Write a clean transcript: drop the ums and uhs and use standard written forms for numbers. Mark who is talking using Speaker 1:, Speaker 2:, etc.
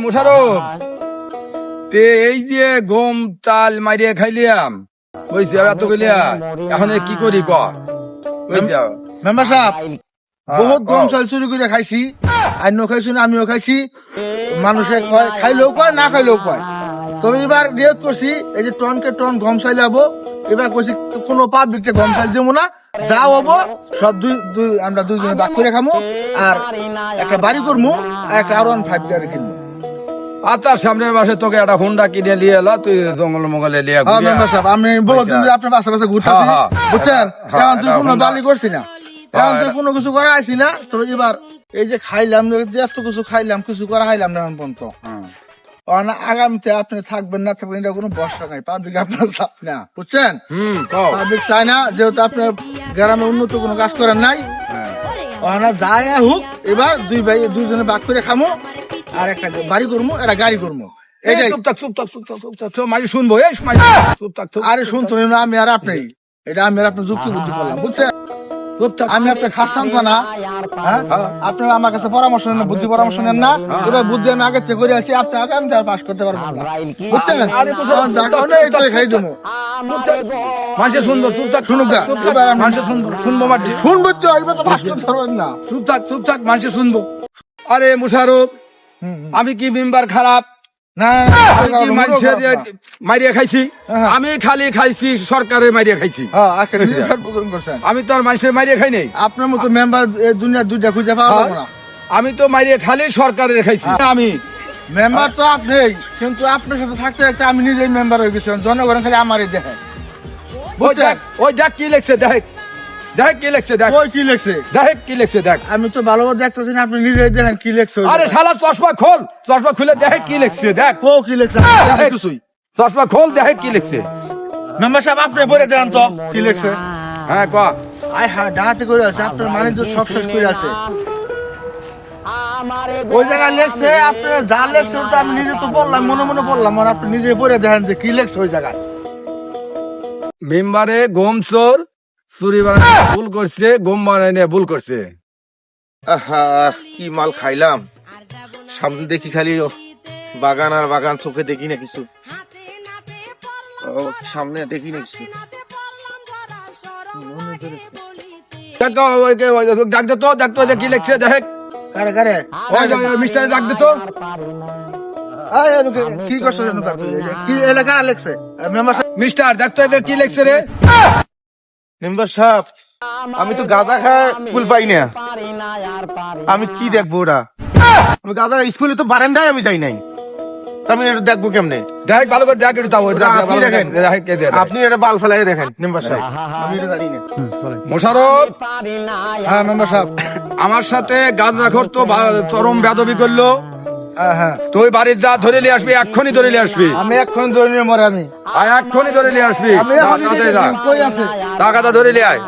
Speaker 1: মোশারফ, তে এই যে গম চাল মারিয়ে খাইলিয়াম বুঝছি, এত কইলিয়া এখন কি করি ক?
Speaker 2: মেম্বার সাহেব বহুত গম চাল চুরি করে খাইছি, আইনও খাইছি না আমিও খাইছি, মানুষে কয় খাইলেও কয় না খাইলেও কয়। তবে এবার নিয়োগ করছি এই যে টনকে টন গম চাল যাবো, এবার করছি কোনো পাবলিককে গম চাল দেবো না, যা হবো সব আমরা দুইজনে ভাগ করে খামো, আর একটা বাড়ি করবো আর একটা R15 গাড়ি কিনবো।
Speaker 1: আচ্ছা, সামনের মাসে তোকে একটা হোন্ডা কিনে নিয়ে এলা, তুই জঙ্গল মঙ্গলে নিয়ে
Speaker 2: মেম্বার সাহেব আমি বহুদিন ধরে আপনার বাসা বাসা ঘুরতেছি, বুঝছেন? এখন তুই কোনো দালি করছি না, এখন তুই কোনো কিছু করা আইসি না। তবে এবার এই যে খাইলাম, এত কিছু খাইলাম, কিছু করা খাইলাম না এখন পর্যন্ত। আগামীতে আপনি থাকবেন না থাকবেন এটা কোনো বর্ষা নাই, পাবলিক আপনার চাপ না, বুঝছেন? পাবলিক চায় না, যেহেতু আপনার গ্রামে উন্নত কোনো কাজ করেন নাই। যায় হোক, এবার দুইজনে ভাগ করে খামো, আর একটা বাড়ি করবো, একটা গাড়ি করবো।
Speaker 1: শুনবো,
Speaker 2: আরে শুনতো না, আমি আর আপনি এটা আমি আর আপনার যুক্তি বুদ্ধি করলাম, বুঝছেন? আমি আপনার খাসতাম না, হ্যাঁ? আপনারা আমার কাছে পরামর্শ নেন, বুদ্ধি পরামর্শ নেন না। এবার বুদ্ধি আমি আগে থেকে করে আছি, আপনি আগে আমি তার পাস করতে পারবো না, বুঝছেন? খাই দেবো
Speaker 1: মানুষের শুনবো, চুপ থাক, শুনুক মানুষের শুনবো, শুনবো
Speaker 2: শুনবো তো এবার তো পাস করতে পারবেন না,
Speaker 1: চুপ থাক মানুষের শুনবো। আরে মোশারফ, আমি কি মেম্বার খারাপ? মারিয়া খাইছি? আমি খালি খাইছি সরকারের মারিয়া খাইছি, আমি তো আর মানুষের মারিয়া খাই নাই।
Speaker 2: আপনার মতো মেম্বার দুনিয়া দুইটা খুঁজে পাওয়া যাবে না।
Speaker 1: আমি তো মারিয়া খালি সরকারের খাইছি। আমি
Speaker 2: মেম্বার তো আপনি, কিন্তু আপনার সাথে থাকতে থাকতে আমি নিজেই মেম্বার হয়ে গেছিলাম, জনগণ খালি আমারই দেখে।
Speaker 1: ওই দেখ কি লেখছে, দেখ কি লেখছে, দেখ
Speaker 2: ওই কি লেখছে,
Speaker 1: কি লেখছে দেখ।
Speaker 2: আমি তো ভালোভাবে দেখতেছি না, আপনি নিজেই দেখেন কি লেখছে।
Speaker 1: আরে শালা চশমা খোল, চশমা খুলে দেখ কি লেখছে, দেখ
Speaker 2: ও কি লেখছে,
Speaker 1: চশমা খোল, দেখ কি লেখছে।
Speaker 2: মেম্বার সাহেব আপনি বলে দেন তো কি লেখছে।
Speaker 1: হ্যাঁ ক।
Speaker 2: আয় হ্যাঁ, ডাহাতে করে আছে, আপনার মানে তো সব শেষ করে আছে। ওই জায়গায় লেখছে, আপনার যা লেখছে ওটা আমি নিজে তো বললাম, মনে মনে বললাম, আর আপনি নিজে পড়ে দেখেন যে কি লেখছে ওই জায়গায়।
Speaker 1: মেম্বারে গম চোর চুরি বানায় ভুল করছে, গম বানায় নিয়ে ভুল করছে।
Speaker 2: কি মাল খাইলাম, সামনে দেখি খালি বাগান আর বাগান, চোখে দেখি না কিছু, সামনে দেখি না কিছু।
Speaker 1: ডাক দে তো, দেখ তো কি লেখছে, দেখ
Speaker 2: কারে কারে
Speaker 1: মিস্টারে ডাক দে তো।
Speaker 2: কি করছো কি এলাকা লেখছে?
Speaker 1: মিস্টার দেখ তো কি লেখছে রে।
Speaker 2: মেম্বার সাহেব আমি তো গাঁজা খায় কুল পাই না, আমি কি দেখবো ওরা? আমি গাঁজা স্কুলে তো বারান্দায় আমি যাই নাই, আমি এটা দেখবো কেমনে?
Speaker 1: দেখ ভালো করে দেখ, একটু তাও
Speaker 2: আপনি দেখেন, আপনি এটা বাল ফেলাই দেখেন মেম্বার সাহেব, আমি এটা জানি না।
Speaker 1: মোশারফ,
Speaker 2: হ্যাঁ মেম্বার সাহেব,
Speaker 1: আমার সাথে গাঁজাখোর তো চরম বেয়াদবি করলো।
Speaker 2: হ্যাঁ
Speaker 1: তুই বাড়ির যা ধরে নিয়ে আসবি, এক্ষুনি ধরে নিয়ে আসবি।
Speaker 2: আমি এক্ষুনি ধরে নিয়ে মরে, আমি
Speaker 1: এক্ষুনি ধরে নিয়ে আসবি,
Speaker 2: কই আছে
Speaker 1: টাকাটা ধরে নিয়ে আয়।